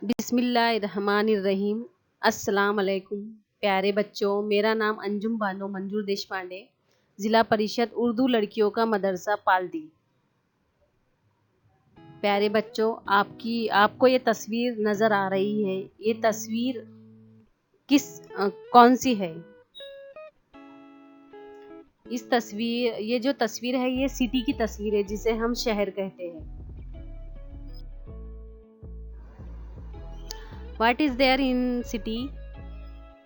बिस्मिल्लाहिर्रहमानिर्रहीम। अस्सलाम वालेकुम प्यारे बच्चों, मेरा नाम अंजुम बानो मंजूर देशपांडे, ज़िला परिषद उर्दू लड़कियों का मदरसा पालदी। प्यारे बच्चों, आपको ये तस्वीर नज़र आ रही है, ये तस्वीर कौन सी है? ये जो तस्वीर है, ये सिटी की तस्वीर है, जिसे हम शहर कहते हैं। What is there in city?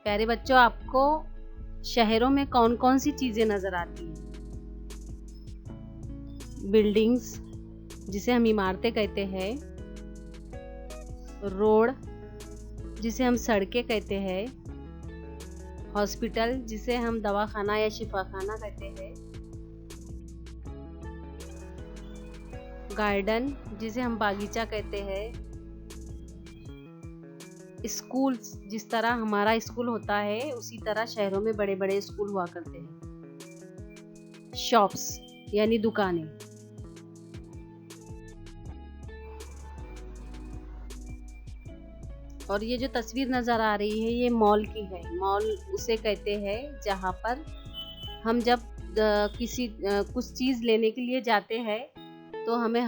प्यारे बच्चों, आपको शहरों में कौन कौन सी चीजें नजर आती हैं? बिल्डिंग्स, जिसे हम इमारतें कहते हैं, रोड, जिसे हम सड़कें कहते हैं, हॉस्पिटल, जिसे हम दवाखाना या शिफाखाना कहते हैं, गार्डन, जिसे हम बागीचा कहते हैं, स्कूल्स, जिस तरह हमारा स्कूल होता है उसी तरह शहरों में बड़े बड़े स्कूल हुआ करते हैं, शॉप्स यानी दुकानें। और ये जो तस्वीर नज़र आ रही है, ये मॉल की है। मॉल उसे कहते हैं जहाँ पर हम जब कुछ चीज़ लेने के लिए जाते हैं तो हमें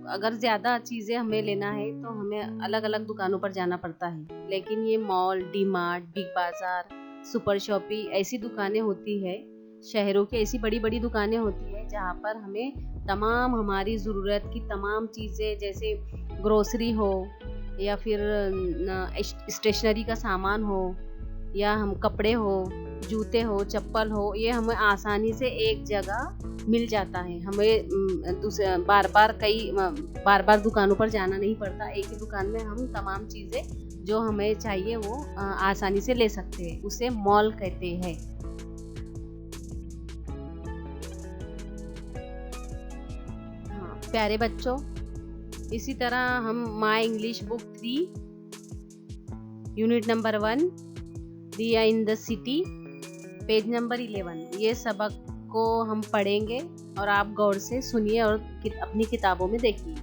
अगर ज़्यादा चीज़ें हमें लेना है तो हमें अलग अलग दुकानों पर जाना पड़ता है। लेकिन ये मॉल, डी मार्ट, बिग बाज़ार, सुपर शॉपी ऐसी दुकानें होती है, शहरों की ऐसी बड़ी बड़ी दुकानें होती है जहाँ पर हमें तमाम हमारी ज़रूरत की तमाम चीज़ें, जैसे ग्रोसरी हो या फिर स्टेशनरी का सामान हो या हम कपड़े हो, जूते हो, चप्पल हो, ये हमें आसानी से एक जगह मिल जाता है। हमें बार बार दुकानों पर जाना नहीं पड़ता। एक ही दुकान में हम तमाम चीज़ें जो हमें चाहिए वो आसानी से ले सकते हैं। उसे मॉल कहते हैं। हाँ प्यारे बच्चों, इसी तरह हम my English book 3 unit number 1 दिया in the city, page number 11, ये सबक को हम पढ़ेंगे और आप गौर से सुनिए और अपनी किताबों में देखिए।